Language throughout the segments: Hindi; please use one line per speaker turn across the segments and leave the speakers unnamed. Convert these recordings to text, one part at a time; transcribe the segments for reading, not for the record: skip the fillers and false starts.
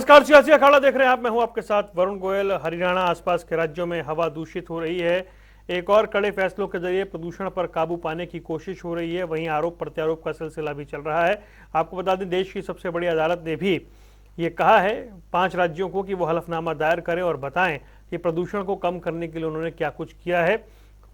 नमस्कार, सियासी अखाड़ा देख रहे हैं आप। मैं हूं आपके साथ वरुण गोयल। हरियाणा आसपास के राज्यों में हवा दूषित हो रही है। एक और कड़े फैसलों के जरिए प्रदूषण पर काबू पाने की कोशिश हो रही है। वहीं आरोप प्रत्यारोप का सिलसिला भी चल रहा है। आपको बता दें, देश की सबसे बड़ी अदालत ने भी ये कहा है 5 राज्यों को कि वो हलफनामा दायर करें और बताएं कि प्रदूषण को कम करने के लिए उन्होंने क्या कुछ किया है।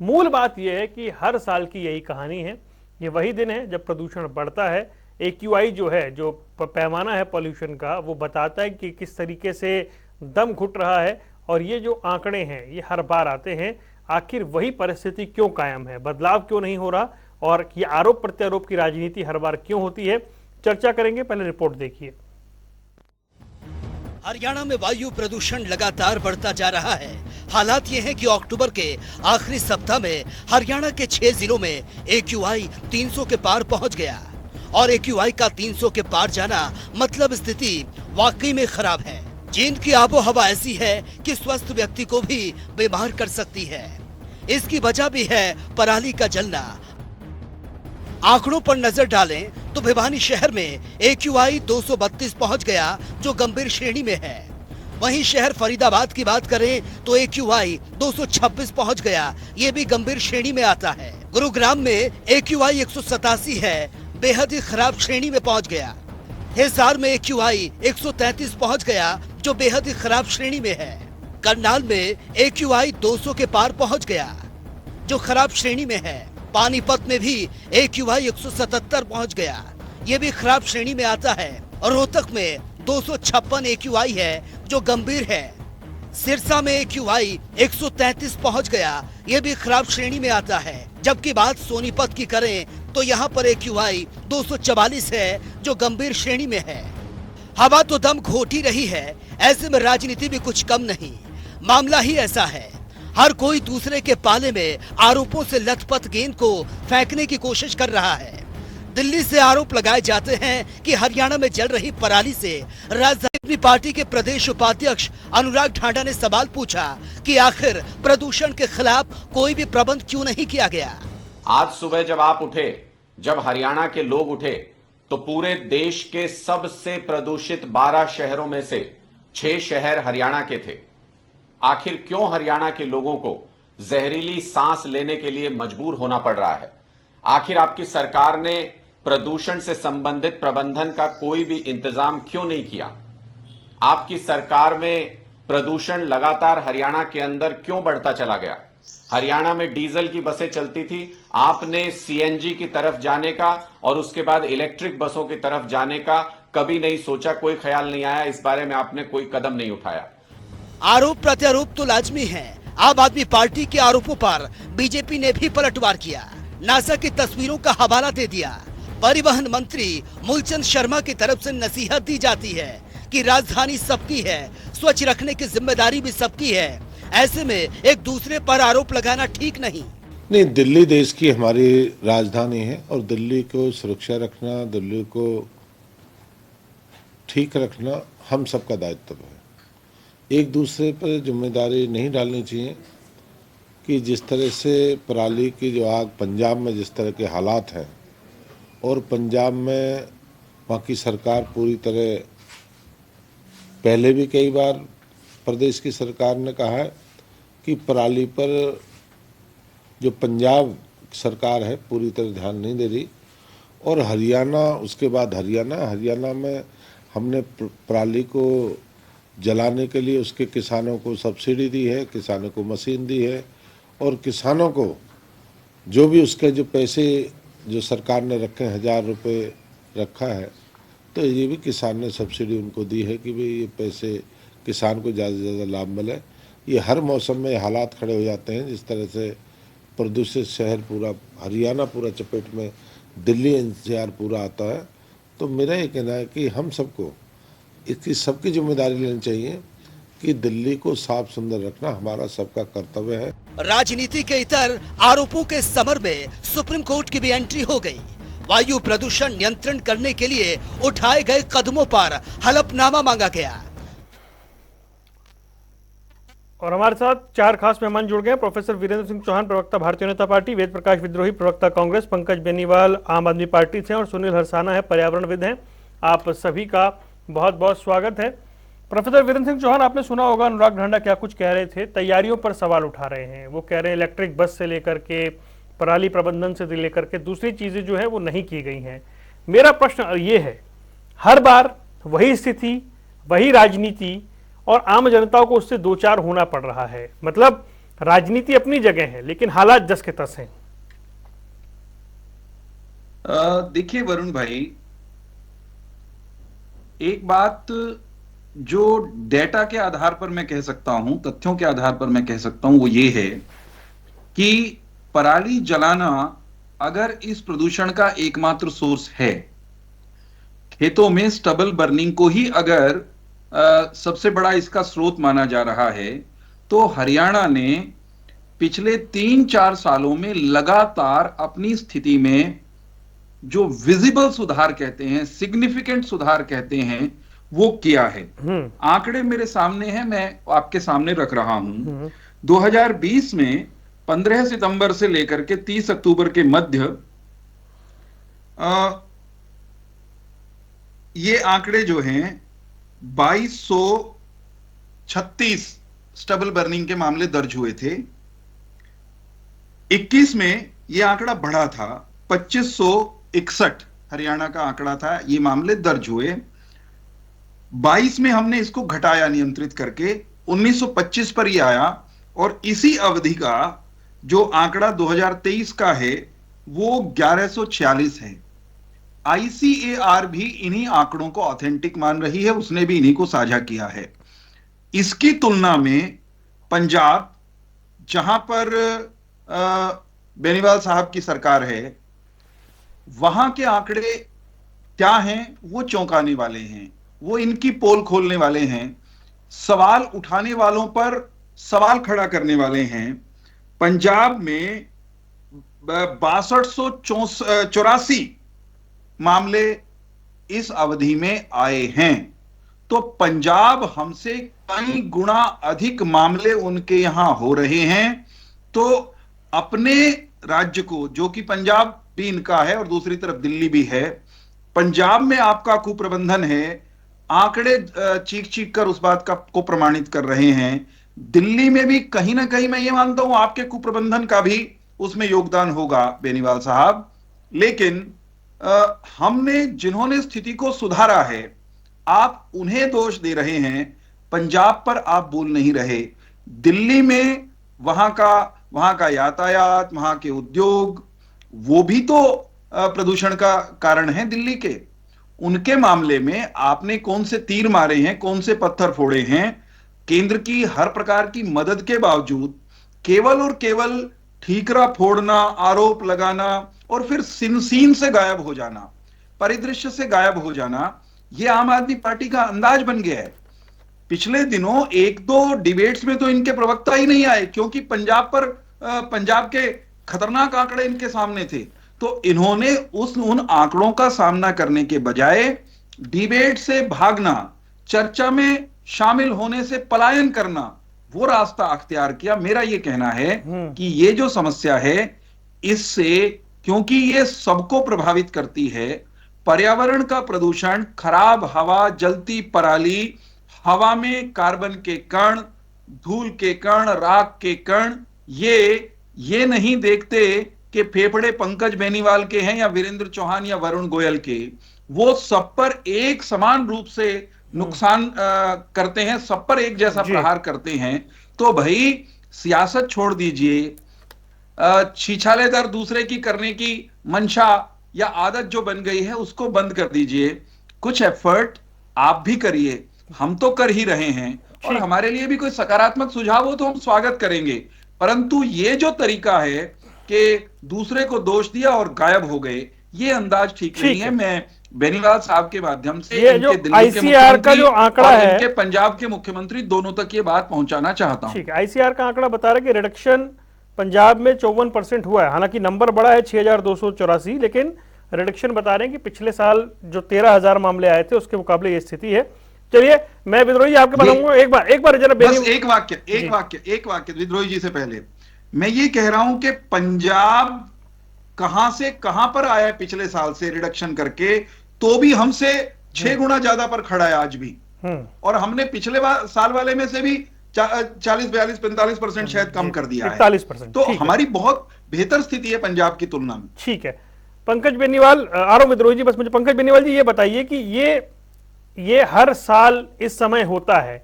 मूल बात यह है कि हर साल की यही कहानी है। ये वही दिन है जब प्रदूषण बढ़ता है। AQI जो है, जो पैमाना है पॉल्यूशन का, वो बताता है कि किस तरीके से दम घुट रहा है। और ये जो आंकड़े हैं ये हर बार आते हैं। आखिर वही परिस्थिति क्यों कायम है, बदलाव क्यों नहीं हो रहा, और ये आरोप प्रत्यारोप की राजनीति हर बार क्यों होती है, चर्चा करेंगे। पहले रिपोर्ट देखिए।
हरियाणा में वायु प्रदूषण लगातार बढ़ता जा रहा है। हालात ये हैं कि अक्टूबर के आखिरी सप्ताह में हरियाणा के 6 जिलों में AQI 300 के पार पहुंच गया। और AQI का 300 के पार जाना मतलब स्थिति वाकई में खराब है। चीन की आबो हवा ऐसी है कि स्वस्थ व्यक्ति को भी बीमार कर सकती है। इसकी वजह भी है पराली का जलना। आंकड़ों पर नजर डालें तो भिवानी शहर में AQI 232 पहुंच गया, जो गंभीर श्रेणी में है। वहीं शहर फरीदाबाद की बात करें तो AQI 226 पहुंच गया, ये भी गंभीर श्रेणी में आता है। गुरुग्राम में AQI 187 है, बेहद ही खराब श्रेणी में पहुंच गया। हिसार में AQI 133 पहुंच गया, जो बेहद ही खराब श्रेणी में है। करनाल में AQI 200 के पार पहुंच गया, जो खराब श्रेणी में है। पानीपत में भी AQI 177 पहुंच गया, ये भी खराब श्रेणी में आता है। और रोहतक में 256 AQI है, जो गंभीर है। सिरसा में AQI 133 पहुंच गया, ये भी खराब श्रेणी में आता है। जबकि बात सोनीपत की करें तो यहाँ पर AQI 244 है, जो गंभीर श्रेणी में है। हवा तो दम घोट ही रही है, ऐसे में राजनीति भी कुछ कम नहीं। मामला ही ऐसा है, हर कोई दूसरे के पाले में आरोपों से लथपथ गेंद को फेंकने की कोशिश कर रहा है। दिल्ली से आरोप लगाए जाते हैं कि हरियाणा में जल रही पराली से राजधानी पार्टी के प्रदेश उपाध्यक्ष अनुराग ढांडा ने सवाल पूछा कि आखिर प्रदूषण के खिलाफ कोई भी प्रबंध क्यों नहीं किया गया।
आज सुबह जब आप उठे, जब हरियाणा के लोग उठे, तो पूरे देश के सबसे प्रदूषित 12 शहरों में से 6 शहर हरियाणा के थे। आखिर क्यों हरियाणा के लोगों को जहरीली सांस लेने के लिए मजबूर होना पड़ रहा है? आखिर आपकी सरकार ने प्रदूषण से संबंधित प्रबंधन का कोई भी इंतजाम क्यों नहीं किया? आपकी सरकार में प्रदूषण लगातार हरियाणा के अंदर क्यों बढ़ता चला गया? हरियाणा में डीजल की बसें चलती थी, आपने CNG की तरफ जाने का और उसके बाद इलेक्ट्रिक बसों की तरफ जाने का कभी नहीं सोचा, कोई ख्याल नहीं आया, इस बारे में आपने कोई कदम नहीं उठाया।
आरोप प्रत्यारोप तो लाजमी है। आम आदमी पार्टी के आरोपों पर बीजेपी ने भी पलटवार किया, नासा की तस्वीरों का हवाला दे दिया। परिवहन मंत्री मूलचंद शर्मा की तरफ से नसीहत दी जाती है कि राजधानी सबकी है, स्वच्छ रखने की जिम्मेदारी भी सबकी है। ऐसे में एक दूसरे पर आरोप लगाना ठीक नहीं।
दिल्ली देश की हमारी राजधानी है और दिल्ली को सुरक्षा रखना, दिल्ली को ठीक रखना हम सबका दायित्व है। एक दूसरे पर जिम्मेदारी नहीं डालनी चाहिए कि जिस तरह से पराली की जो आग पंजाब में जिस तरह के हालात हैं, और पंजाब में वहाँ की सरकार पूरी तरह, पहले भी कई बार प्रदेश की सरकार ने कहा है कि पराली पर जो पंजाब सरकार है पूरी तरह ध्यान नहीं दे रही। और हरियाणा, उसके बाद हरियाणा में हमने पराली को जलाने के लिए उसके किसानों को सब्सिडी दी है, किसानों को मशीन दी है, और किसानों को जो भी उसके जो पैसे जो सरकार ने रखे 1000 रुपये रखा है, तो ये भी किसान ने सब्सिडी उनको दी है कि भाई ये पैसे किसान को ज़्यादा से ज़्यादा लाभ मिले। ये हर मौसम में हालात खड़े हो जाते हैं। जिस तरह से प्रदूषित शहर पूरा हरियाणा पूरा चपेट में, दिल्ली NCR पूरा आता है। तो मेरा ये कहना है कि हम सबको इसकी सबकी जिम्मेदारी लेनी चाहिए कि दिल्ली को साफ सुंदर रखना हमारा सबका कर्तव्य है।
राजनीति के इतर आरोपों के समर में सुप्रीम कोर्ट की भी एंट्री हो गई। वायु प्रदूषण नियंत्रण करने के लिए उठाए गए कदमों पर हलफनामा मांगा गया।
और हमारे साथ 4 खास मेहमान जुड़ गए। प्रोफेसर वीरेंद्र सिंह चौहान, प्रवक्ता भारतीय जनता पार्टी, वेद प्रकाश विद्रोही, प्रवक्ता कांग्रेस, पंकज बेनीवाल आम आदमी पार्टी से, और सुनील हरसाना है, पर्यावरणविद हैं। आप सभी का बहुत बहुत स्वागत है। प्रोफेसर वीरेंद्र सिंह चौहान, आपने सुना होगा अनुराग ढांडा क्या कुछ कह रहे थे, तैयारियों पर सवाल उठा रहे हैं। वो कह रहे हैं इलेक्ट्रिक बस से लेकर के पराली प्रबंधन से लेकर के दूसरी चीजें जो है वो नहीं की गई हैं। मेरा प्रश्न ये है, हर बार वही स्थिति, वही राजनीति और आम जनता को उससे दो चार होना पड़ रहा है। मतलब राजनीति अपनी जगह है लेकिन हालात जस के तस हैं।
देखिए वरुण भाई, एक बात जो डेटा के आधार पर मैं कह सकता हूं, तथ्यों के आधार पर मैं कह सकता हूं, वो ये है कि पराली जलाना अगर इस प्रदूषण का एकमात्र सोर्स है, खेतों में स्टबल बर्निंग को ही अगर सबसे बड़ा इसका स्रोत माना जा रहा है, तो हरियाणा ने पिछले 3-4 सालों में लगातार अपनी स्थिति में जो विजिबल सुधार कहते हैं, सिग्निफिकेंट सुधार कहते हैं, वो किया है। आंकड़े मेरे सामने हैं, मैं आपके सामने रख रहा हूं। 2020 में 15 सितंबर से लेकर के 30 अक्टूबर के मध्य ये आंकड़े जो हैं 2236 स्टबल बर्निंग के मामले दर्ज हुए थे। 21 में यह आंकड़ा बढ़ा था, 2561 हरियाणा का आंकड़ा था, ये मामले दर्ज हुए। 22 में हमने इसको घटाया नियंत्रित करके, 1925 पर ये आया, और इसी अवधि का जो आंकड़ा 2023 का है वो 1146 है। ICAR भी इन्हीं आंकड़ों को ऑथेंटिक मान रही है, उसने भी इन्हीं को साझा किया है। इसकी तुलना में पंजाब, जहां पर बेनीवाल साहब की सरकार है, वहां के आंकड़े क्या हैं वो चौंकाने वाले हैं, वो इनकी पोल खोलने वाले हैं, सवाल उठाने वालों पर सवाल खड़ा करने वाले हैं। पंजाब में 6284 मामले इस अवधि में आए हैं। तो पंजाब हमसे कई गुना अधिक मामले उनके यहां हो रहे हैं। तो अपने राज्य को, जो कि पंजाब भी इनका है और दूसरी तरफ दिल्ली भी है, पंजाब में आपका कुप्रबंधन है, आंकड़े चीख चीख कर उस बात का को प्रमाणित कर रहे हैं। दिल्ली में भी कहीं ना कहीं मैं ये मानता हूं आपके कुप्रबंधन का भी उसमें योगदान होगा बेनीवाल साहब। लेकिन हमने जिन्होंने स्थिति को सुधारा है, आप उन्हें दोष दे रहे हैं, पंजाब पर आप बोल नहीं रहे। दिल्ली में वहां का यातायात, वहां के उद्योग, वो भी तो प्रदूषण का कारण है दिल्ली के। उनके मामले में आपने कौन से तीर मारे हैं, कौन से पत्थर फोड़े हैं? केंद्र की हर प्रकार की मदद के बावजूद केवल और केवल ठीकरा फोड़ना, आरोप लगाना और फिर सीन से गायब हो जाना, परिदृश्य से गायब हो जाना, यह आम आदमी पार्टी का अंदाज बन गया है। पिछले दिनों 1-2 डिबेट्स में तो इनके प्रवक्ता ही नहीं आए, क्योंकि पंजाब के खतरनाक आंकड़े इनके सामने थे। तो इन्होंने उन आंकड़ों का सामना करने के बजाय डिबेट से भागना, चर्चा में शामिल होने से पलायन करना, वो रास्ता अख्तियार किया। मेरा ये कहना है कि ये जो समस्या है, इससे, क्योंकि ये सबको प्रभावित करती है, पर्यावरण का प्रदूषण, खराब हवा, जलती पराली, हवा में कार्बन के कण, धूल के कण, राख के कण, ये नहीं देखते कि फेफड़े पंकज बेनीवाल के हैं या वीरेंद्र चौहान या वरुण गोयल के, वो सब पर एक समान रूप से नुकसान करते हैं, सब पर एक जैसा प्रहार करते हैं। तो भाई सियासत छोड़ दीजिए, छीछालेदार दूसरे की करने की मंशा या आदत जो बन गई है उसको बंद कर दीजिए। कुछ एफर्ट आप भी करिए, हम तो कर ही रहे हैं, और हमारे लिए भी कोई सकारात्मक सुझाव हो तो हम स्वागत करेंगे। परंतु ये जो तरीका है कि दूसरे को दोष दिया और गायब हो गए, ये अंदाज ठीक नहीं है। मैं बेनीवाल साहब के माध्यम से
ये जो ICAR का जो आंकड़ा है,
इनके पंजाब के मुख्यमंत्री दोनों तक ये बात पहुंचाना चाहता हूं।
ठीक है, ICAR का आंकड़ा बता रहा है कि रिडक्शन पंजाब में 54% हुआ है। हालांकि नंबर बड़ा है 6284, लेकिन रिडक्शन बता रहे हैं कि पिछले साल जो 13,000 मामले आए थे उसके मुकाबले ये स्थिति है। चलिए, मैं विद्रोही आपके पास आऊंगा। एक बार जरा
बस एक वाक्य विद्रोही जी से पहले मैं ये कह रहा हूं कि पंजाब कहां से कहां पर आया है पिछले साल से रिडक्शन करके, तो भी हमसे 6 गुना ज्यादा पर खड़ा है आज भी। और हमने पिछले साल वाले में से भी 40-42-45% शायद कम कर दिया है।
41%।
तो हमारी बहुत बेहतर स्थिति है पंजाब की तुलना में।
ठीक है, पंकज बेनीवाल, आरव विद्रोही जी, बस मुझे पंकज बेनीवाल जी ये बताइए कि ये हर साल इस समय होता है,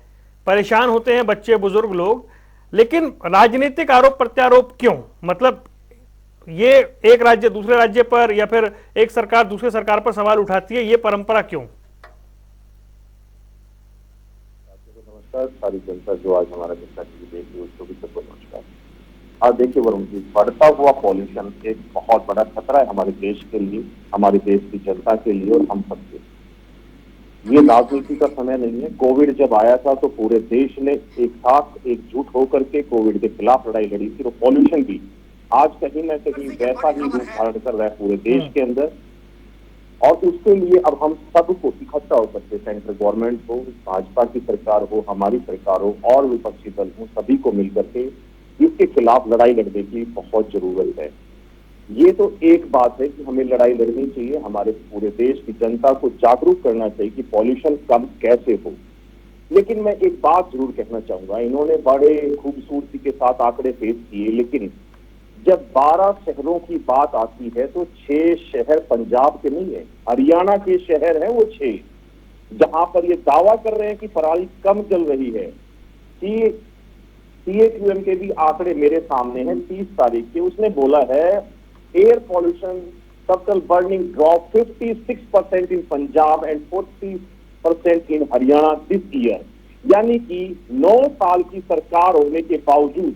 परेशान होते हैं बच्चे बुजुर्ग लोग, लेकिन राजनीतिक आरोप प्रत्यारोप क्यों? मतलब ये एक राज्य दूसरे राज्य पर या फिर एक सरकार दूसरे सरकार पर सवाल उठाती है, ये परंपरा क्यों?
नमस्कार सारी जनता जो आज हमारा जनता टीवी देख रही है उसको भी सबको नमस्कार। आज देखिए वरुण जी, बढ़ता हुआ पॉल्यूशन एक बहुत बड़ा खतरा है हमारे देश के लिए, हमारे देश की जनता के लिए और हम सबके लिए। ये राजनीति का समय नहीं है। कोविड जब आया था तो पूरे देश ने एक साथ एकजुट होकर के कोविड के खिलाफ लड़ाई लड़ी थी। तो पॉल्यूशन भी आज कहीं न कहीं वैसा ही रूप धारण कर रहा है पूरे देश के अंदर, और उसके लिए अब हम सबको इकट्ठा होकर के, सेंट्रल गवर्नमेंट हो, भाजपा की सरकार हो, हमारी सरकार हो और विपक्षी दल हो, सभी को मिलकर के इसके खिलाफ लड़ाई लड़ने की बहुत जरूरत है। ये तो एक बात है कि हमें लड़ाई लड़नी चाहिए, हमारे पूरे देश की जनता को जागरूक करना चाहिए कि पॉल्यूशन कम कैसे हो। लेकिन मैं एक बात जरूर कहना चाहूंगा, इन्होंने बड़े खूबसूरती के साथ आंकड़े पेश किए, लेकिन जब 12 शहरों की बात आती है तो 6 शहर पंजाब के नहीं है, हरियाणा के शहर हैं वो 6, जहां पर ये दावा कर रहे हैं कि पराली कम चल रही है। CAQM के भी आंकड़े मेरे सामने हैं 30 तारीख के, उसने बोला है air pollution total burning drop 56% in Punjab and 40% in Haryana this year. यानी कि 9 साल की सरकार होने के बावजूद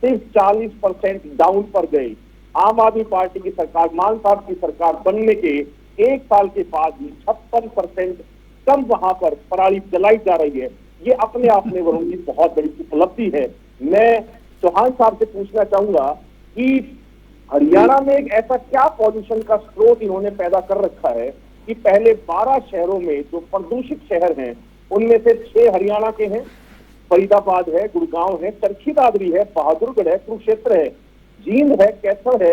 सिर्फ 40% डाउन पर गए। आम आदमी पार्टी की सरकार, मान साहब की सरकार बनने के 1 साल के बाद ही 56% कम वहां पर पराली जलाई जा रही है। ये अपने आप में वरुण जी बहुत बड़ी उपलब्धि है। मैं चौहान साहब से पूछना चाहूंगा कि हरियाणा में एक ऐसा क्या पॉल्यूशन का स्रोत इन्होंने पैदा कर रखा है कि पहले 12 शहरों में जो प्रदूषित शहर हैं उनमें से 6 हरियाणा के हैं, फरीदाबाद है, गुड़गांव है, चरखी दादरी है, बहादुरगढ़ है, कुरुक्षेत्र है, जींद है, कैथल है,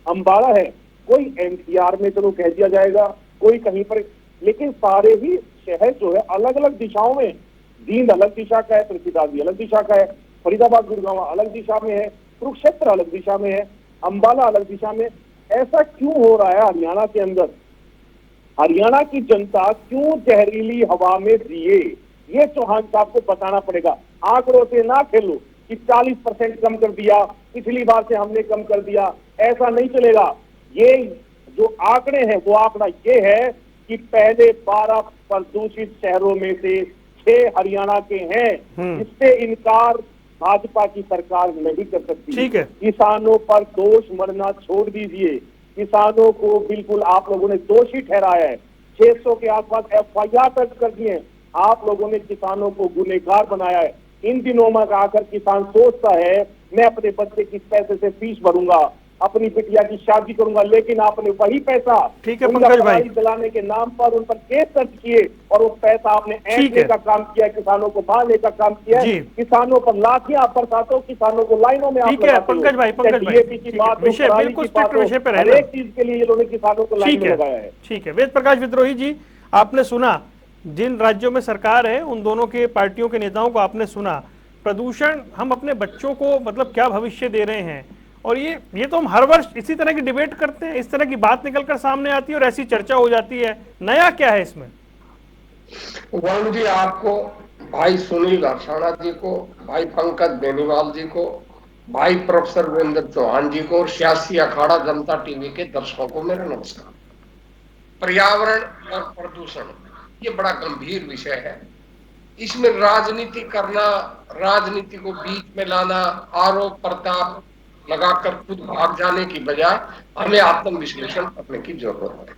अंबाला है। कोई NCR में चलो कह दिया जाएगा, कोई कहीं पर, लेकिन सारे ही शहर जो है अलग अलग दिशाओं में, जींद अलग दिशा का है, चरखी दादरी अलग दिशा का है, फरीदाबाद गुड़गांव अलग दिशा में है, कुरुक्षेत्र अलग दिशा में है, अंबाला अलग दिशा में। ऐसा क्यों हो रहा है हरियाणा के अंदर? हरियाणा की जनता क्यों जहरीली हवा में जिए, ये चौहान साहब को बताना पड़ेगा। आंकड़ों से ना खेलो कि 40% कम कर दिया, पिछली बार से हमने कम कर दिया, ऐसा नहीं चलेगा। ये जो आंकड़े हैं वो आंकड़ा ये है कि पहले 12 प्रदूषित शहरों में से 6 हरियाणा के हैं। इससे इनकार भाजपा की सरकार नहीं कर सकती।
ठीक है।
किसानों पर दोष मरना छोड़ दीजिए, किसानों को बिल्कुल आप लोगों ने दोषी ठहराया है, 600 के आसपास FIR दर्ज कर दिए, आप लोगों ने किसानों को गुनहगार बनाया है। इन दिनों में आकर किसान सोचता है मैं अपने बच्चे की पैसे से फीस भरूंगा, अपनी बिटिया की शादी करूंगा, लेकिन आपने वही पैसा
ठीक है पंकज भाई,
दिलाने के नाम पर उन पर केस दर्ज किए और वो पैसा आपने ऐंठने का काम किया, किसानों को मारने का काम किया, किसानों पर लाठियां आप बरसाते हो, किसानों को लाइनों में आप
ठीक है पंकज भाई,
की बात,
विषय बिल्कुल स्पष्ट विषय पर है,
हर एक चीज के लिए ये लोगों ने किसानों को लाइन में लगाया है।
ठीक है, वेद प्रकाश विद्रोही जी, आपने सुना जिन राज्यों में सरकार है उन दोनों के पार्टियों के नेताओं को आपने सुना, प्रदूषण हम अपने बच्चों को मतलब क्या भविष्य दे रहे हैं, और ये तो हम हर वर्ष इसी तरह की डिबेट करते हैं, इस तरह की बात निकलकर सामने आती है और ऐसी चर्चा हो जाती है। नया क्या है इसमें?
वरुण जी, आपको, भाई सुनील हरसाणा जी को, भाई पंकज बेनीवाल जी को, भाई प्रोफेसर वीरेंद्र चौहान जी को और सियासी अखाड़ा जनता टीवी के दर्शकों को मेरा नमस्कार। पर्यावरण और प्रदूषण ये बड़ा गंभीर विषय है। इसमें राजनीति करना, राजनीति को बीच में लाना, आरोप प्रत्यारोप लगाकर खुद भाग जाने की बजाय हमें आत्म विश्लेषण करने की जरूरत है।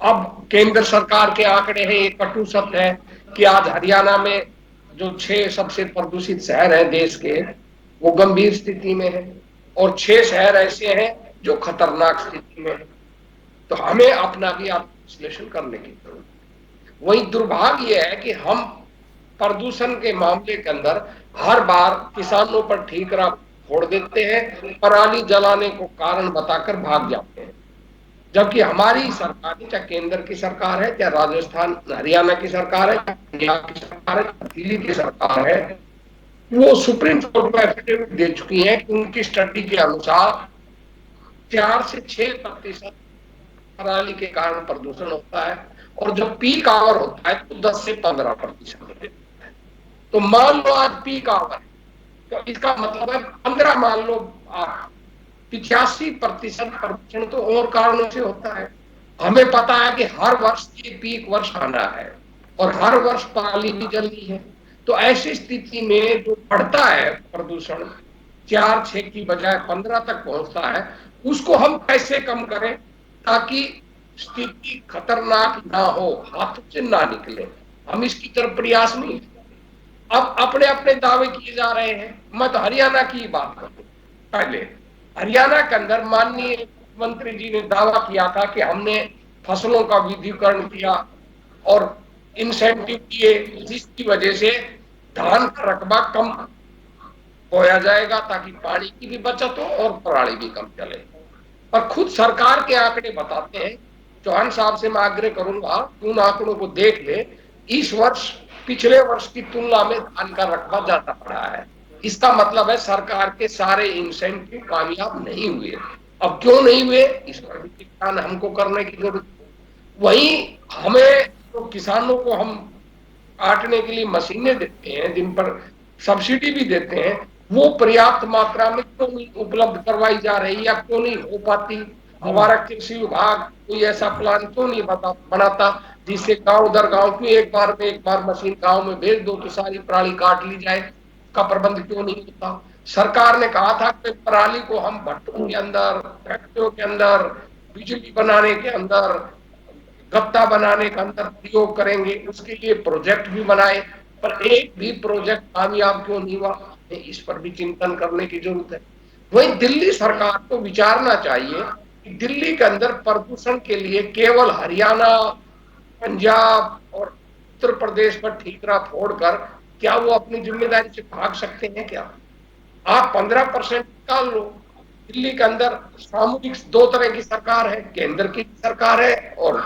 अब केंद्र सरकार के आंकड़े हैं, ये कटु सत्य है कि आज हरियाणा में जो 6 सबसे प्रदूषित शहर हैं देश के, वो गंभीर स्थिति में है और 6 शहर ऐसे हैं जो खतरनाक स्थिति में है। तो हमें अपना भी आत्म विश्लेषण करने की जरूरत है। वही दुर्भाग्य है कि हम प्रदूषण के मामले के अंदर हर बार किसानों पर ठीकरा फोड़ देते हैं, पराली जलाने को कारण बताकर भाग जाते हैं। जबकि हमारी सरकार, चाहे केंद्र की सरकार है, चाहे राजस्थान हरियाणा की सरकार है, पंजाब की सरकार है, दिल्ली की सरकार है, वो सुप्रीम कोर्ट में एफिडेविट दे चुकी है कि उनकी स्टडी के अनुसार 4 से 6% पराली के कारण प्रदूषण होता है, और जब पीक आवर होता है तो 10 से 15% होता है। तो मान लो आज पीक आवर, तो इसका मतलब है 15 मान लो आप, 85% प्रदूषण तो और कारणों से होता है। हमें पता है कि हर वर्ष ये पीक वर्ष आना है और हर वर्ष पराली भी जलनी है। तो ऐसी स्थिति में जो बढ़ता है प्रदूषण 4-6 की बजाय 15 तक पहुंचता है, उसको हम कैसे कम करें ताकि स्थिति खतरनाक ना हो, हाथ से ना निकले। हम इसकी तरफ प्रयास नहीं। अब अपने अपने दावे किए जा रहे हैं। मैं तो हरियाणा की बात करूं। पहले हरियाणा के अंदर माननीय मुख्यमंत्री जी ने दावा किया था कि हमने फसलों का विविधीकरण किया और इंसेंटिव दिए, जिसकी वजह से धान का रकबा कम बोया जाएगा ताकि पानी की भी बचत हो और पराली भी कम चले। पर खुद सरकार के आंकड़े बताते हैं, चौहान साहब से मैं आग्रह करूंगा कि उन आंकड़ों को देख ले। इस वर्ष पिछले वर्ष की तुलना में धान का रकबा ज्यादा बढ़ा है। इसका मतलब है सरकार के सारे इंसेंटिव कामयाब नहीं हुए। अब क्यों नहीं हुए, इस पर भी चिंतन हमको करने की जरूरत है। वहीं हमें तो किसानों को हम काटने के लिए मशीनें देते हैं, जिन पर सब्सिडी भी देते हैं, वो पर्याप्त मात्रा में क्यों नहीं उपलब्ध करवाई जा रही है, क्यों नहीं हो पाती। हमारा कृषि विभाग कोई ऐसा प्लान क्यों नहीं बनाता जिससे गांव दर गांव की एक बार मशीन गांव में भेज दो तो सारी पराली काट ली जाए। का प्रबंध क्यों नहीं होता। सरकार ने कहा था कि पराली को हम भट्टों के अंदर, फैक्ट्रियों के अंदर, बिजली बनाने के अंदर, गत्ता बनाने का अंदर प्रयोग करेंगे, उसके लिए प्रोजेक्ट भी बनाए, पर एक भी प्रोजेक्ट कामयाब क्यों नहीं हुआ, इस पर भी चिंतन करने की जरूरत है। वहीं दिल्ली सरकार को विचारना चाहिए कि दिल्ली के अंदर प्रदूषण के लिए केवल हरियाणा, पंजाब और उत्तर प्रदेश पर ठीकरा फोड़कर क्या वो अपनी जिम्मेदारी से भाग सकते हैं क्या। आप 15% निकाल लो। दिल्ली के अंदर सामूहिक 2 तरह की सरकार है, केंद्र की सरकार है और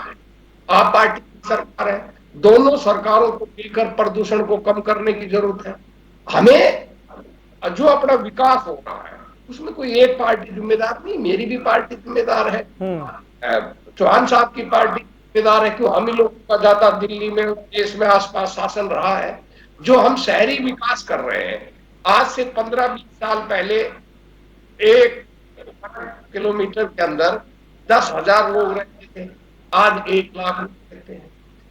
आप पार्टी की सरकार है। दोनों सरकारों को मिलकर प्रदूषण को कम करने की जरूरत है। हमें जो अपना विकास हो रहा है उसमें कोई एक पार्टी जिम्मेदार नहीं, मेरी भी पार्टी जिम्मेदार है, चौहान साहब की पार्टी जिम्मेदार है। क्यों हम ही लोगों का ज्यादा दिल्ली में, देश में आसपास शासन रहा है। जो हम शहरी विकास कर रहे हैं, आज से 15-20 साल पहले 1 किलोमीटर के अंदर 10,000 लोग रहते थे, आज 1 लाख लोग रहते हैं।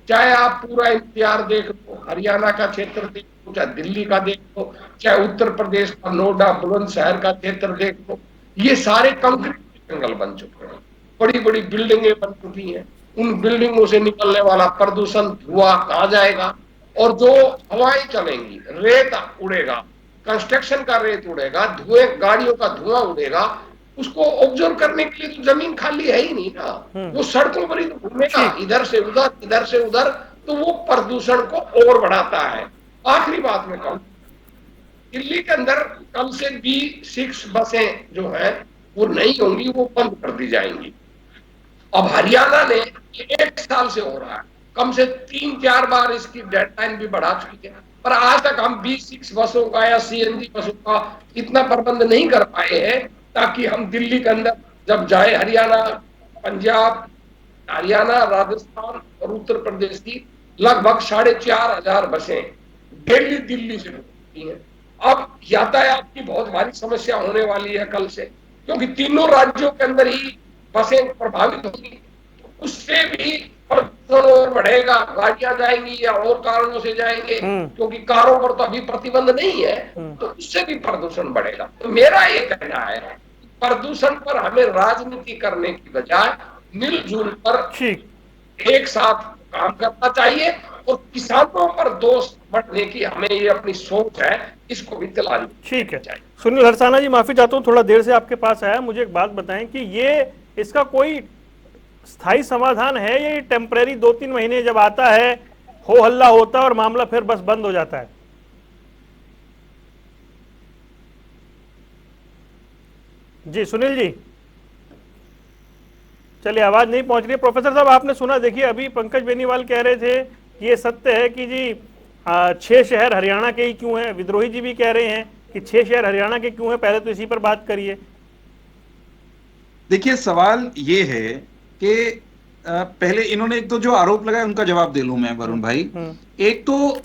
चाहे आप पूरा एनसीआर देख लो, हरियाणा का क्षेत्र देख लो, चाहे दिल्ली का देख लो, चाहे उत्तर प्रदेश का नोएडा बुलंदशहर का क्षेत्र देख लो, ये सारे कंक्रीट के जंगल बन चुके हैं, बड़ी बड़ी बिल्डिंगें बन चुकी हैं। उन बिल्डिंगों से निकलने वाला प्रदूषण, धुआं कहाँ जाएगा, और जो हवाएं चलेंगी, रेत उड़ेगा, कंस्ट्रक्शन का रेत उड़ेगा, धुएं, गाड़ियों का धुआं उड़ेगा, उसको ऑब्जर्व करने के लिए तो जमीन खाली है ही नहीं ना। वो सड़कों पर ही तो घूमेगा, इधर से उधर, इधर से उधर, तो वो प्रदूषण को और बढ़ाता है। आखिरी बात में कहूं, दिल्ली के अंदर कम से B6 बसें जो है वो नहीं होंगी, वो बंद कर दी जाएंगी। अब हरियाणा ने 1 साल से हो रहा है, कम से 3-4 बार इसकी डेडलाइन भी बढ़ा चुकी है, पर आज तक हम B6 बसों का या CNG बसों का इतना प्रबंध नहीं कर पाए हैं ताकि हम दिल्ली के अंदर जब जाए, हरियाणा, पंजाब, हरियाणा, राजस्थान और उत्तर प्रदेश की लगभग 4,500 बसें डेली दिल्ली से होती हैं। अब यातायात की बहुत भारी समस्या होने वाली है कल से, क्योंकि तीनों राज्यों के अंदर ही बसें प्रभावित होंगी, उससे भी प्रदूषण और बढ़ेगा। गाड़ियां जाएंगी या और कारणों से जाएंगे, क्योंकि कारों पर तो अभी प्रतिबंध नहीं है, तो उससे भी प्रदूषण बढ़ेगा। तो मेरा ये कहना है, प्रदूषण पर हमें राजनीति करने की बजाय मिलजुल कर एक साथ काम करना चाहिए, और किसानों पर दोष बढ़ने की हमें ये अपनी सोच है, इसको भी दिलानी
ठीक है। सुनील हरसाना जी, माफी चाहता हूँ, थोड़ा देर से आपके पास आया। मुझे एक बात बताएं कि ये इसका कोई स्थायी समाधान है, ये टेम्परेरी 2-3 महीने जब आता है, हो हल्ला होता है और मामला फिर बस बंद हो जाता है? जी सुनील जी। चलिए, आवाज नहीं पहुंच रही। प्रोफेसर साहब, आपने सुना, देखिए अभी पंकज बेनीवाल कह रहे थे ये सत्य है कि जी 6 शहर हरियाणा के ही क्यों हैं। विद्रोही जी भी कह रहे हैं कि 6 शहर हरियाणा के क्यों हैं। पहले तो इसी पर बात करिए।
देखिए, सवाल ये है कि पहले इन्होंने एक तो जो आरोप लगाया उनका जवाब दे लूं मैं वरुण भाई। एक तो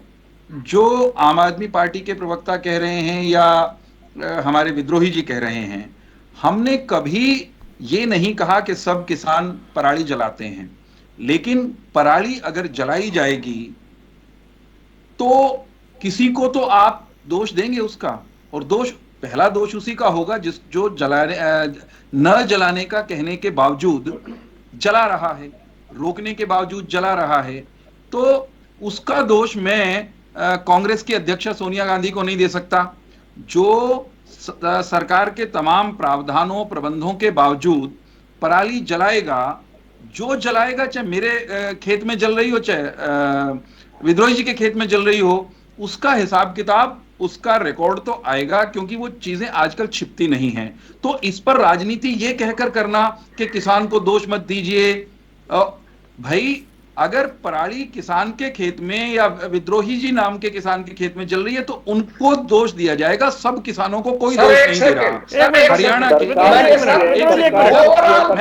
जो आम आदमी पार्टी के प्रवक्ता कह रहे हैं या हमारे विद्रोही जी कह रहे हैं, हमने कभी ये नहीं कहा कि सब किसान पराली जलाते हैं, लेकिन पराली अगर जलाई जाएगी तो किसी को तो आप दोष देंगे उसका, और पहला दोष उसी का होगा जो न जलाने का कहने के बावजूद जला रहा है, रोकने के बावजूद जला रहा है। तो उसका दोष मैं कांग्रेस की अध्यक्षा सोनिया गांधी को नहीं दे सकता, जो सरकार के तमाम प्रावधानों प्रबंधों के बावजूद पराली जलाएगा। जो जलाएगा, चाहे मेरे खेत में जल रही हो, चाहे विद्रोही जी के खेत में जल रही हो, उसका हिसाब किताब, उसका रिकॉर्ड तो आएगा, क्योंकि वो चीजें आजकल छिपती नहीं हैं। तो इस पर राजनीति ये कहकर करना कि किसान को दोष मत दीजिए, भाई अगर पराली किसान के खेत में या विद्रोही जी नाम के किसान के खेत में जल रही है तो उनको दोष दिया जाएगा, सब किसानों को कोई दोष नहीं दे रहा। हरियाणा के मैं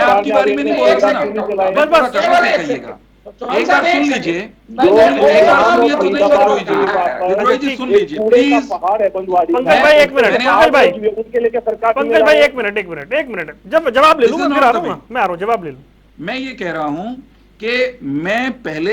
आपकी बारी में नहीं बोल रहा ना, कहिएगा। एक बार सुन लीजिए, विद्रोही जी सुन लीजिए प्लीज।
पंकज भाई एक मिनट, जब जवाब ले लूं मैं, फिर आ रहा हूं, मैं आ रहा हूं, जवाब ले लूं।
मैं ये कह रहा हूं कि मैं पहले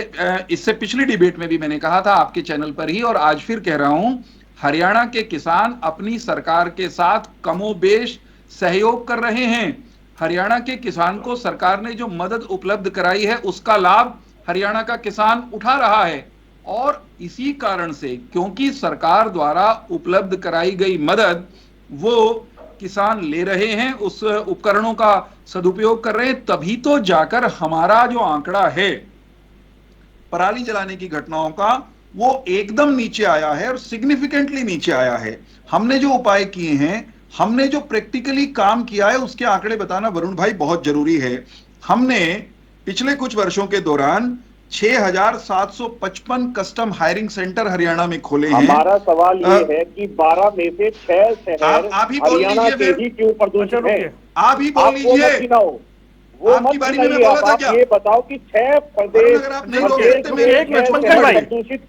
इससे पिछली डिबेट में भी मैंने कहा था आपके चैनल पर ही, और आज फिर कह रहा हूं, हरियाणा के किसान अपनी सरकार के साथ कमोबेश सहयोग कर रहे हैं। हरियाणा के किसान को सरकार ने जो मदद उपलब्ध कराई है उसका लाभ हरियाणा का किसान उठा रहा है, और इसी कारण से, क्योंकि सरकार द्वारा उपलब्ध कराई गई मदद वो किसान ले रहे हैं, उस उपकरणों का सदुपयोग कर रहे हैं, तभी तो जाकर हमारा जो आंकड़ा है पराली जलाने की घटनाओं का वो एकदम नीचे आया है, और सिग्निफिकेंटली नीचे आया है। हमने जो उपाय किए हैं, हमने जो प्रैक्टिकली काम किया है, उसके आंकड़े बताना वरुण भाई बहुत जरूरी है। हमने पिछले कुछ वर्षों के दौरान 6,755 कस्टम हायरिंग सेंटर हरियाणा में खोले हैं।
हमारा सवाल ये है कि 12 में से 6 शहर हरियाणा के ही क्यों प्रदूषित है?
आप ही बोल लीजिए,
वो मत बताइए, आप ये बताओ कि 6 प्रदेश प्रदूषित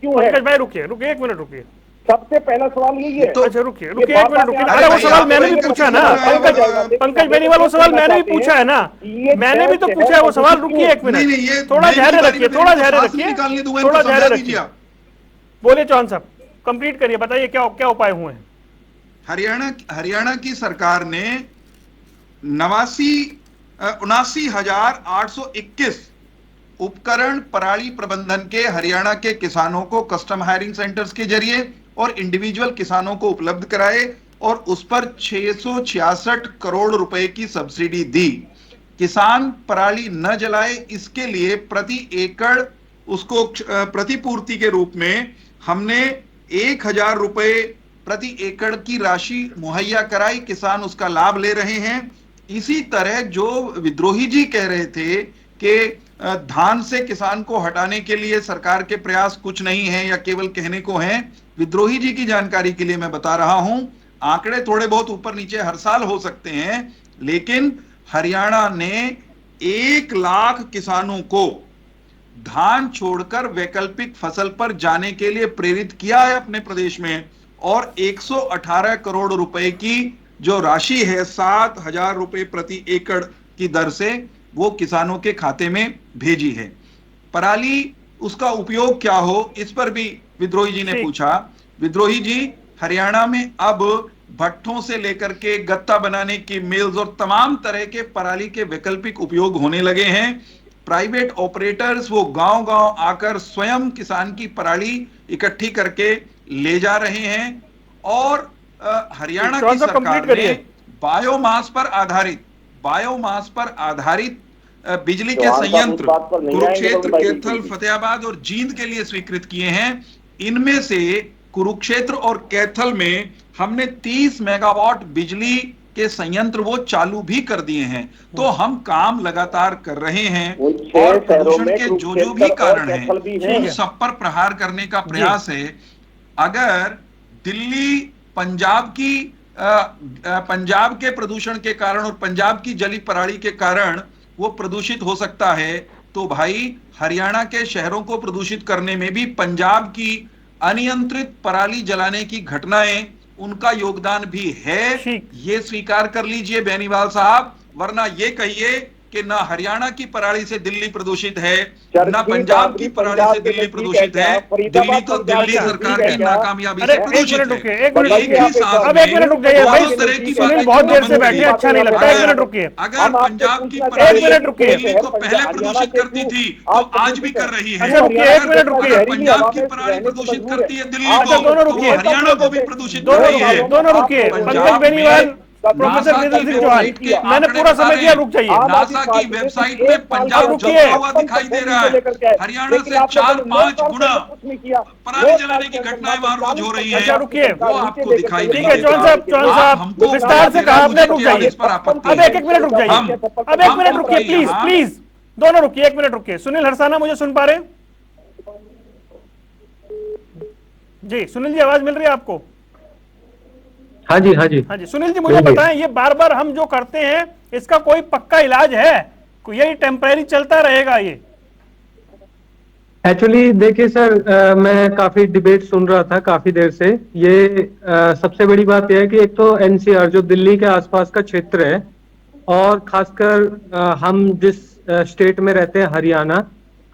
क्यों है?
पंकज भाई रुकिए, एक मिनट रुकिए।
सबसे पहला सवाल यही है।
तो अच्छा रुकिए, एक मिनट रुकिए। अरे वो सवाल मैंने भी पूछा ना, पंकज बेनीवाल, वो सवाल मैंने भी पूछा है ना, मैंने भी तो पूछा है वो सवाल। रुकिए एक मिनट, थोड़ा धैर्य रखिए, थोड़ा धैर्य रखिए। बोलिए चौहान साहब, कंप्लीट करिए, बताइए क्या क्या उपाय हुए हैं।
हरियाणा की सरकार ने 79,821 उपकरण पराली प्रबंधन के हरियाणा के किसानों को कस्टम हायरिंग सेंटर्स के जरिए और इंडिविजुअल किसानों को उपलब्ध कराए, और उस पर 666 करोड़ रुपए की सब्सिडी दी। किसान पराली न जलाए, इसके लिए प्रति एकड़ उसको प्रतिपूर्ति के रूप में हमने 1,000 रुपए प्रति एकड़ की राशि मुहैया कराई। किसान उसका लाभ ले रहे हैं। इसी तरह जो विद्रोही जी कह रहे थे कि धान से किसान को हटाने के लिए सरकार के प्रयास कुछ नहीं है या केवल कहने को हैं, विद्रोही जी की जानकारी के लिए मैं बता रहा हूं, आंकड़े थोड़े बहुत ऊपर नीचे हर साल हो सकते हैं, लेकिन हरियाणा ने 1 लाख किसानों को धान छोड़कर वैकल्पिक फसल पर जाने के लिए प्रेरित किया है अपने प्रदेश में, और 118 करोड़ रुपए की जो राशि है 7,000 रुपए प्रति एकड़ की दर से वो किसानों के खाते में भेजी है। पराली उसका उपयोग क्या हो, इस पर भी विद्रोही जी ने पूछा। विद्रोही जी, हरियाणा में अब भट्ठों से लेकर के गत्ता बनाने की मिल्स और तमाम तरह के पराली के वैकल्पिक उपयोग होने लगे हैं। प्राइवेट ऑपरेटर्स वो गांव-गांव आकर स्वयं किसान की पराली इकट्ठी करके ले जा रहे हैं, और हरियाणा की सरकार ने बायोमास पर आधारित बिजली के संयंत्र कुरुक्षेत्र, कैथल, फतेहाबाद और जींद के लिए स्वीकृत किए हैं। इनमें से कुरुक्षेत्र और कैथल में हमने 30 मेगावाट बिजली के संयंत्र वो चालू भी कर दिए हैं। तो हम काम लगातार कर रहे हैं और प्रदूषण के जो भी कारण हैं उन सब पर प्रहार करने का प्रयास है। अगर दिल्ली पंजाब के प्रदूषण के कारण और पंजाब की जली पराली के कारण वो प्रदूषित हो सकता है, तो भाई हरियाणा के शहरों को प्रदूषित करने में भी पंजाब की अनियंत्रित पराली जलाने की घटनाएं, उनका योगदान भी है। ये स्वीकार कर लीजिए बेनीवाल साहब, वरना ये कहिए कि ना हरियाणा की पराली से दिल्ली प्रदूषित है, ना पंजाब की पराली से दिल्ली प्रदूषित है। दिल्ली तो दिल्ली सरकार की नाकामयाबी से प्रदूषित है। एक ही साथ में
बहुत देर से बैठे, अच्छा नहीं लगता। 1 मिनट रुकिए।
अगर पंजाब की पराली दिल्ली को पहले प्रदूषित करती थी तो आज भी कर रही है। अगर पंजाब की पराली प्रदूषित करती है दिल्ली को, तो हरियाणा को भी प्रदूषित कर रही है।
दोनों रुकिए। पंकज बेनीवाल, प्रोफेसर वीरेंद्र सिंह चौहान, मैंने पूरा समय दिया, रुक जाइए।
नासा की वेबसाइट में पंजाब जलता हुआ दिखाई दे रहा है। हरियाणा से 4-5 गुना पराली जलाने की घटनाएं वहां रोज हो रही है।
रुकिए,
वो आपको दिखाई
ठीक है। चौहान साहब विस्तार से कहा आपने, रुक जाइए। अब 1 मिनट रुक जाइए। अब 1 मिनट रुकिए, प्लीज प्लीज, दोनों रुकिए, 1 मिनट रुकिए। सुनील हरसाना, मुझे सुन पा रहे हैं जी? सुनील जी, आवाज मिल रही है आपको?
हाँ जी, हाँ जी,
हाँ जी। सुनील जी, मुझे बताएं, ये बार बार हम जो करते हैं इसका कोई पक्का इलाज है? यही टेम्परेरी चलता रहेगा ये?
एक्चुअली देखिए सर, मैं काफी डिबेट सुन रहा था काफी देर से। ये सबसे बड़ी बात यह है कि एक तो एनसीआर जो दिल्ली के आसपास का क्षेत्र है, और खासकर हम जिस स्टेट में रहते हैं हरियाणा,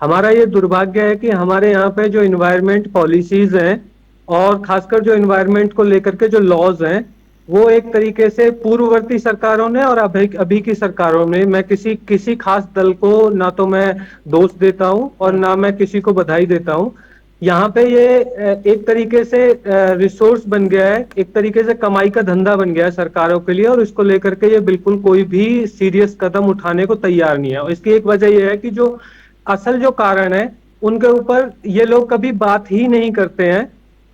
हमारा ये दुर्भाग्य है कि हमारे यहाँ पे जो इन्वायरमेंट पॉलिसीज हैं और खासकर जो इन्वायरमेंट को लेकर के जो लॉज हैं, वो एक तरीके से पूर्ववर्ती सरकारों ने और अभी की सरकारों ने, मैं किसी खास दल को ना तो मैं दोष देता हूं और ना मैं किसी को बधाई देता हूं। यहाँ पे ये एक तरीके से रिसोर्स बन गया है, एक तरीके से कमाई का धंधा बन गया है सरकारों के लिए, और इसको लेकर के ये बिल्कुल कोई भी सीरियस कदम उठाने को तैयार नहीं है। और इसकी एक वजह यह है कि जो असल जो कारण है उनके ऊपर ये लोग कभी बात ही नहीं करते हैं।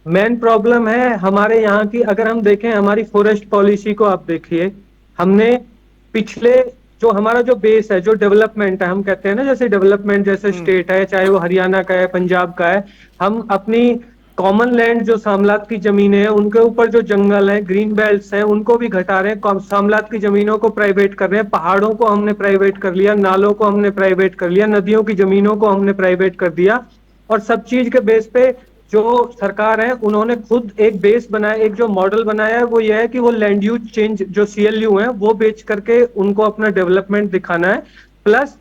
मेन प्रॉब्लम है हमारे यहाँ की, अगर हम देखें हमारी फॉरेस्ट पॉलिसी को आप देखिए, हमने पिछले जो हमारा जो बेस है, जो डेवलपमेंट है, हम कहते हैं ना जैसे डेवलपमेंट जैसे स्टेट है, चाहे वो हरियाणा का है, पंजाब का है, हम अपनी कॉमन लैंड जो सामलात की जमीनें हैं उनके ऊपर जो जंगल है, ग्रीन बेल्ट्स हैं, उनको भी घटा रहे हैं, सामलात की जमीनों को प्राइवेट कर रहे हैं, पहाड़ों को हमने प्राइवेट कर लिया, नालों को हमने प्राइवेट कर लिया, नदियों की जमीनों को हमने प्राइवेट कर दिया। और सब चीज के बेस पे जो सरकार है उन्होंने खुद एक बेस बनाया, एक जो मॉडल बनाया है वो ये है कि वो लैंड यूज चेंज जो CLU है वो बेच करके उनको अपना डेवलपमेंट दिखाना है। प्लस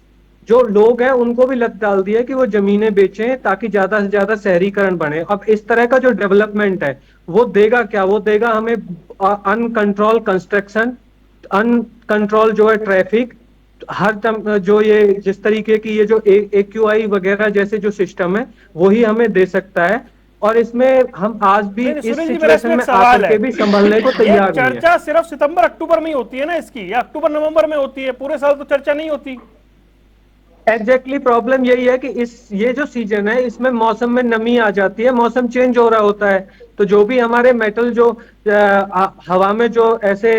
जो लोग हैं उनको भी लत डाल दी है कि वो जमीनें बेचें ताकि ज्यादा से ज्यादा शहरीकरण बने। अब इस तरह का जो डेवलपमेंट है वो देगा क्या? वो देगा हमें अनकंट्रोल कंस्ट्रक्शन, अनकंट्रोल जो है ट्रैफिक, हर जो ये जिस तरीके की ये जो AQI वगैरह जैसे जो सिस्टम है वही हमें दे सकता है। और इसमें हम आज भी इस सिचुएशन में आकर के भी संभलने को तैयार नहीं है।
चर्चा सिर्फ सितंबर अक्टूबर में ही होती है ना इसकी, या अक्टूबर नवंबर में होती है? पूरे साल तो चर्चा नहीं होती।
एग्जैक्टली प्रॉब्लम यही है कि ये जो सीजन है इसमें मौसम में नमी आ जाती है, मौसम चेंज हो रहा होता है, तो जो भी हमारे मेटल जो हवा में जो ऐसे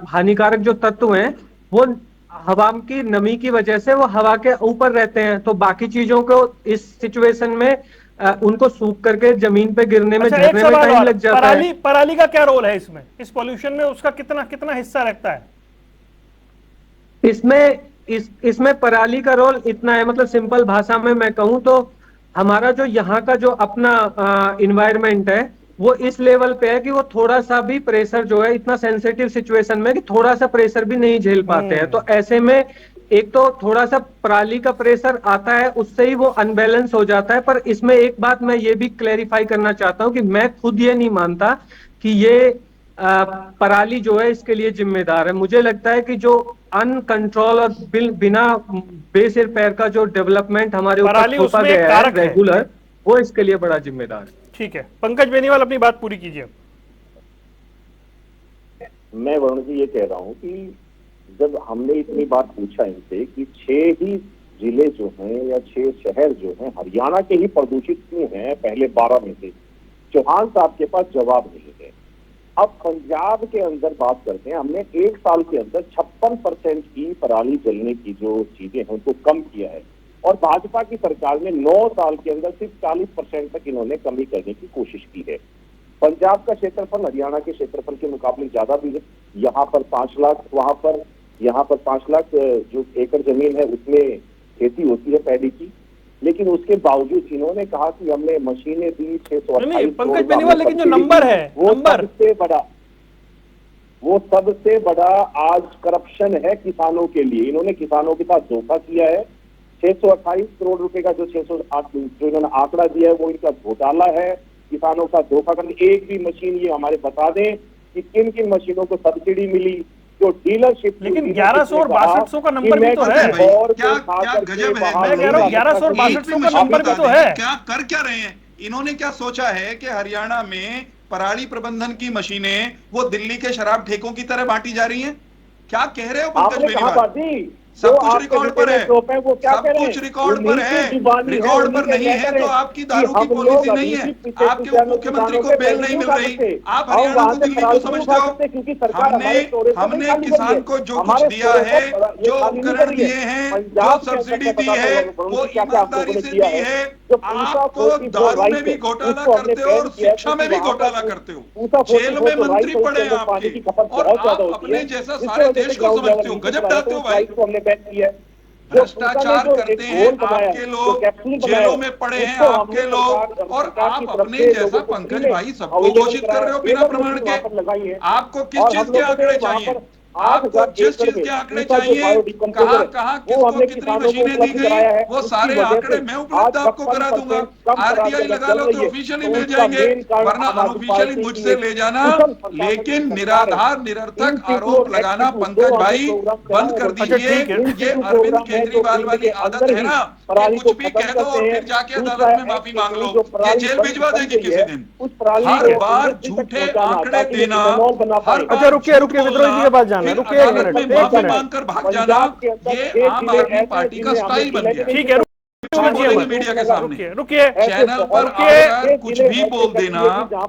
हानिकारक जो तत्व हैं वो हवा की नमी की वजह से वो हवा के ऊपर रहते हैं, तो बाकी चीजों को इस सिचुएशन में उनको सूख करके जमीन पे गिरने में, झरने में टाइम लग जाता है।
पराली का क्या रोल है इसमें, इस पॉल्यूशन में उसका कितना हिस्सा रहता है?
इसमें पराली का रोल इतना है, मतलब सिंपल भाषा में मैं कहूं तो हमारा जो यहाँ का जो अपना इन्वायरमेंट है वो इस लेवल पे है कि वो थोड़ा सा भी प्रेशर जो है, इतना सेंसिटिव सिचुएशन में कि थोड़ा सा प्रेशर भी नहीं झेल पाते हैं। तो ऐसे में एक तो थोड़ा सा पराली का प्रेशर आता है, उससे ही वो अनबैलेंस हो जाता है। पर इसमें एक बात मैं ये भी क्लैरिफाई करना चाहता हूँ कि मैं खुद ये नहीं मानता कि ये पराली जो है इसके लिए जिम्मेदार है। मुझे लगता है कि जो अनकंट्रोल और बिना बेसिर पैर का जो डेवलपमेंट हमारे ऊपर थोपा गया है रेगुलर, वो इसके लिए बड़ा जिम्मेदार है।
ठीक है, पंकज बेनीवाल अपनी बात पूरी कीजिए।
मैं वरुण जी ये कह रहा हूँ कि जब हमने इतनी बार पूछा इनसे कि 6 ही जिले जो हैं या 6 शहर जो हैं हरियाणा के ही प्रदूषित क्यों हैं पहले 12 में से, चौहान साहब के पास जवाब नहीं है। अब पंजाब के अंदर बात करते हैं, हमने 1 साल के अंदर 56% की पराली जलने की जो चीजें हैं उनको कम किया है, और भाजपा की सरकार ने 9 साल के अंदर सिर्फ 40% तक इन्होंने कमी करने की कोशिश की है। पंजाब का क्षेत्रफल हरियाणा के क्षेत्रफल के मुकाबले ज्यादा भी है। यहाँ पर 5 लाख, यहाँ पर 5 लाख जो एकड़ जमीन है उसमें खेती होती है पैडी की, लेकिन उसके बावजूद इन्होंने कहा कि हमने मशीनें दी 628
पंकज बेनीवाल, लेकिन जो नंबर है वो सबसे बड़ा आज करप्शन है किसानों के लिए। इन्होंने किसानों के साथ धोखा किया है। 628 करोड़ रुपए का जो 608 जो इन्होंने आंकड़ा दिया है वो इनका घोटाला है, किसानों का धोखा करने। एक भी मशीन ये हमारे बता दें कि किन किन मशीनों को सब्सिडी मिली, जो डीलरशिप, लेकिन 1100 और 6200 का नंबर भी तो है।
क्या गजब है,
मैं कह रहा हूं 1100 और 6200 का नंबर भी तो है।
क्या रहे हैं इन्होंने? क्या सोचा है कि हरियाणा में पराली प्रबंधन की मशीनें वो दिल्ली के शराब ठेकों की तरह बांटी जा रही हैं? क्या कह रहे हो पंकज बेनीवाल? सब कुछ रिकॉर्ड पर है, सब कुछ रिकॉर्ड पर है। रिकॉर्ड पर नहीं है तो आपकी दारू की पॉलिसी नहीं है, आपके उप मुख्यमंत्री को बेल नहीं मिल रही, आप हरियाणा को दिल्ली को समझते हो। हमने किसान को जो कुछ दिया है, जो उपकरण दिए हैं, जो सब्सिडी दी है, वो ईमानदारी से दी है। आप तो दारू में भी घोटाला करते हो और शिक्षा में भी घोटाला करते हो, जेल में मंत्री पड़े हैं आपके, और आप अपने जैसा सारे देश को समझते हो। गजब डालते हो भाई, भ्रष्टाचार करते हैं आपके लोग, जेलों में पड़े हैं आपके लोग, और आप अपने जैसा पंकज भाई सबको घोषित कर रहे हो बिना प्रमाण के। आपको किस चीज के आंकड़े चाहिए? आपको जिस चीज के आंकड़े चाहिए, कहाँ किसको कितनी मशीनें दी गई, वो सारे आंकड़े मैं उपलब्ध आपको करा दूंगा। आरटीआई लगा लो तो ऑफिशियली मिल जाएंगे, वरना अनऑफिशियली मुझसे ले जाना। लेकिन निराधार निरर्थक आरोप लगाना पंकज भाई बंद कर दीजिए। ये अरविंद केजरीवाल वाली आदत है ना, कुछ भी कह दो और फिर जाके अदालत में माफी मांग लो, ये जेल भिजवा देगी किसी दिन। हर बार झूठे आंकड़े देना।
अच्छा रुकिए विद्रोही जी के पास रुकिए,
अदालत में माफी मांगकर भाग जाना, ये आम आदमी पार्टी का स्टाइल बन गया।
ठीक है,
मीडिया के सामने
रुकिए,
चैनल पर आकर कुछ भी बोल देना,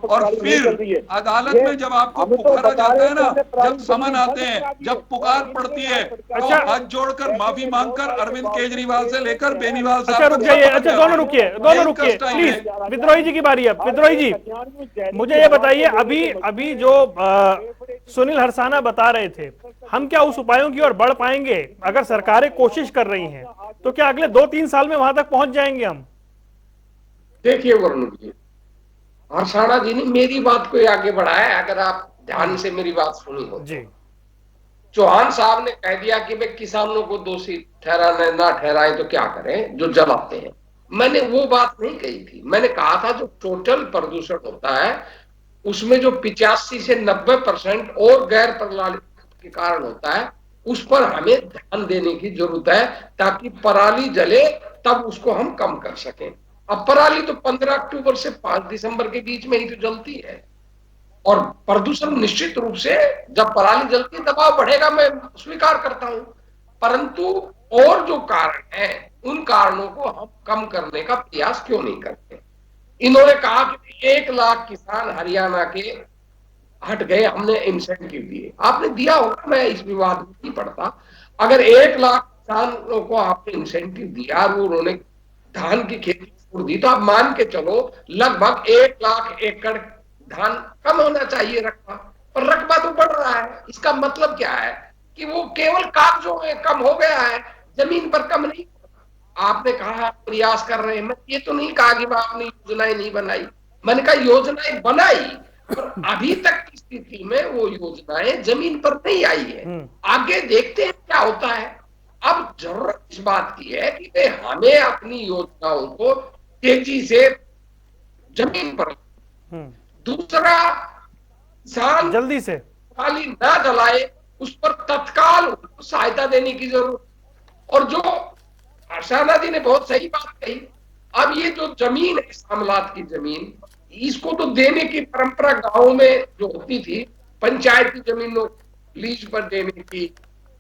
और फिर अदालत में जब आपको पुकारा जाता है ना, जब समन आते हैं, जब पुकार पड़ती है, तो हाथ जोड़कर माफी मांगकर अरविंद केजरीवाल से लेकर बेनीवाल साहब।
अच्छा रुक जाइए, अच्छा दोनों रुकिए प्लीज। विद्रोही जी की बारी है। विद्रोही जी मुझे ये बताइए, अभी जो सुनील हरसाना बता रहे थे, हम क्या उस उपायों की ओर बढ़ पाएंगे? अगर सरकारें कोशिश कर रही हैं तो क्या अगले 2-3 साल में वहां तक पहुंच जाएंगे हम?
देखिए वरुण जी, हरसाना जी ने मेरी बात को आगे बढ़ाया, अगर आप ध्यान से मेरी बात सुनी हो जी। चौहान साहब ने कह दिया कि भाई किसानों को दोषी ठहराने ना ठहराए तो क्या करें जो जलाते हैं। मैंने वो बात नहीं कही थी, मैंने कहा था जो टोटल प्रदूषण होता है उसमें जो 85 से 90% और गैर प्रणाली के कारण होता है, उस पर हमें ध्यान देने की जरूरत है, ताकि पराली जले तब उसको हम कम कर सकें। अब पराली तो 15 अक्टूबर से 5 दिसंबर के बीच में ही तो जलती है, और प्रदूषण निश्चित रूप से जब पराली जलती है दबाव बढ़ेगा, मैं स्वीकार करता हूं, परंतु और जो कारण है उन कारणों को हम कम करने का प्रयास क्यों नहीं करते? इन्होंने कहा कि 1 लाख किसान हरियाणा के हट गए, हमने इंसेंटिव दिए। आपने दिया होगा, मैं इस विवाद में नहीं पड़ता। अगर 1 लाख किसानों को आपने इंसेंटिव दिया और उन्होंने धान की खेती छोड़ दी, तो आप मान के चलो लगभग 1 लाख एकड़ धान कम होना चाहिए रकबा, पर रकबा तो बढ़ रहा है। इसका मतलब क्या है कि वो केवल कागजों में कम हो गया है, जमीन पर कम नहीं। आपने कहा प्रयास कर रहे हैं, मैं ये तो नहीं कहा कि आपने योजनाएं नहीं बनाई, मैंने कहा योजनाएं बनाई, और अभी तक की स्थिति में वो योजनाएं जमीन पर नहीं आई है। आगे देखते हैं क्या होता है। अब जरूरत इस बात की है कि हमें अपनी योजनाओं को तेजी से जमीन पर, दूसरा किसान
जल्दी से
खाली ना जलाए, उस पर तत्काल सहायता देने की जरूरत। और जो हरसाना जी ने बहुत सही बात कही, अब ये जो जमीन है शामलात की जमीन, इसको तो देने की परंपरा गांवों में जो होती थी, पंचायती जमीनों लीज पर देने की,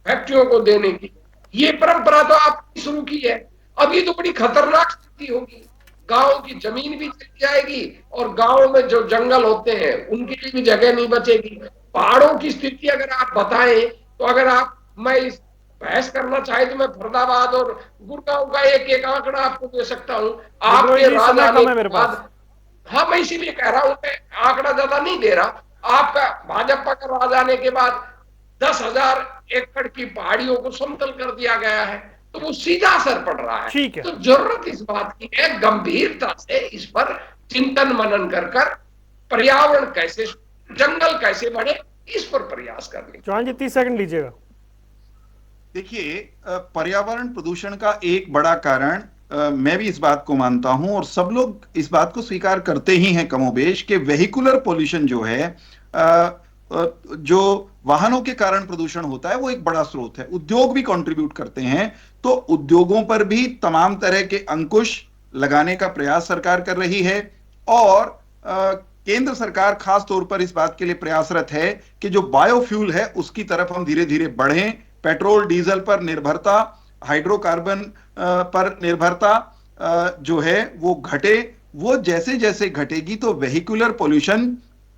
फैक्ट्रियों को देने की, ये परंपरा तो आपने शुरू की है। अब ये तो बड़ी खतरनाक स्थिति होगी। गांव की जमीन भी चली जाएगी और गांव में जो जंगल होते हैं उनके लिए भी जगह नहीं बचेगी। पहाड़ों की स्थिति अगर आप बताएं तो अगर आप मैं इस बहस करना चाहे तो मैं फरीदाबाद और गुड़गांव का एक एक आंकड़ा आपको दे सकता हूं। आपके
जी,
राज
समय
आने
कम है
के
मेरे
बाद,
पास।
हाँ मैं इसीलिए कह रहा हूं, मैं आंकड़ा ज्यादा नहीं दे रहा। आपका भाजपा का राज आने के बाद 10,000 एकड़ की पहाड़ियों को समतल कर दिया गया है, तो वो सीधा असर पड़ रहा है।
ठीक है।
तो जरूरत इस बात की है गंभीरता से इस पर चिंतन मनन कर पर्यावरण कैसे, जंगल कैसे बढ़े, इस पर प्रयास करने।
चौहान जी 30 सेकंड लीजिएगा।
देखिए, पर्यावरण प्रदूषण का एक बड़ा कारण, मैं भी इस बात को मानता हूं और सब लोग इस बात को स्वीकार करते ही हैं कमोबेश, कि वेहिकुलर पोल्यूशन जो है, जो वाहनों के कारण प्रदूषण होता है, वो एक बड़ा स्रोत है। उद्योग भी कंट्रीब्यूट करते हैं, तो उद्योगों पर भी तमाम तरह के अंकुश लगाने का प्रयास सरकार कर रही है। और केंद्र सरकार खास तौर पर इस बात के लिए प्रयासरत है कि जो बायोफ्यूल है उसकी तरफ हम धीरे धीरे बढ़ें। पेट्रोल डीजल पर निर्भरता, हाइड्रोकार्बन पर निर्भरता जो है वो घटे। वो जैसे जैसे घटेगी तो वेहिकुलर पोल्यूशन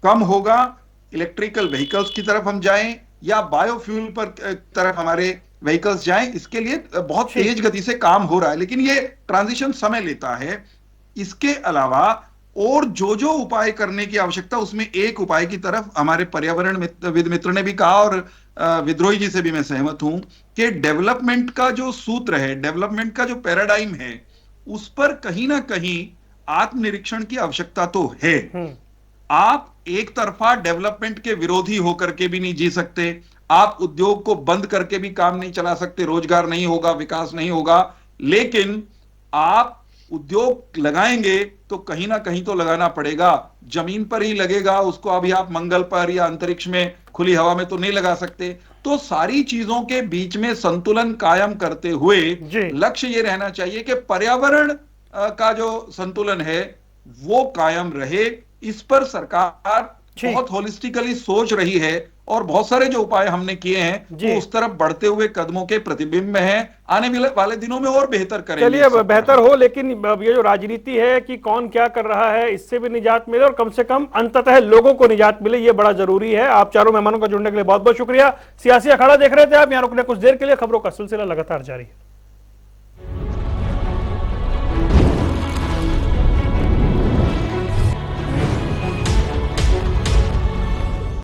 कम होगा। इलेक्ट्रिकल व्हीकल्स की तरफ हम जाएं या बायोफ्यूल पर तरफ हमारे व्हीकल्स जाएं, इसके लिए बहुत तेज गति से काम हो रहा है, लेकिन ये ट्रांजिशन समय लेता है। इसके अलावा और जो जो उपाय करने की आवश्यकता, उसमें एक उपाय की तरफ हमारे पर्यावरण विद मित्र ने भी कहा और विद्रोही जी से भी मैं सहमत हूं कि डेवलपमेंट का जो सूत्र है, डेवलपमेंट का जो पैराडाइम है, उस पर कहीं ना कहीं आत्मनिरीक्षण की आवश्यकता तो है। आप एक तरफा डेवलपमेंट के विरोधी होकर के भी नहीं जी सकते, आप उद्योग को बंद करके भी काम नहीं चला सकते, रोजगार नहीं होगा, विकास नहीं होगा। लेकिन आप उद्योग लगाएंगे तो कहीं ना कहीं तो लगाना पड़ेगा, जमीन पर ही लगेगा, उसको अभी आप मंगल पर या अंतरिक्ष में खुली हवा में तो नहीं लगा सकते। तो सारी चीजों के बीच में संतुलन कायम करते हुए लक्ष्य ये रहना चाहिए कि पर्यावरण का जो संतुलन है वो कायम रहे। इस पर सरकार बहुत होलिस्टिकली सोच रही है और बहुत सारे जो उपाय हमने किए हैं वो उस तरफ बढ़ते हुए कदमों के प्रतिबिंब में हैं। आने वाले दिनों में और बेहतर करेंगे।
चलिए अब बेहतर हो, लेकिन ये जो राजनीति है कि कौन क्या कर रहा है, इससे भी निजात मिले और कम से कम अंततः लोगों को निजात मिले, ये बड़ा जरूरी है। आप चारों मेहमानों का जुड़ने के लिए बहुत बहुत शुक्रिया। सियासी अखाड़ा देख रहे थे आप, यहाँ रुकने कुछ देर के लिए। खबरों का सिलसिला लगातार जारी है।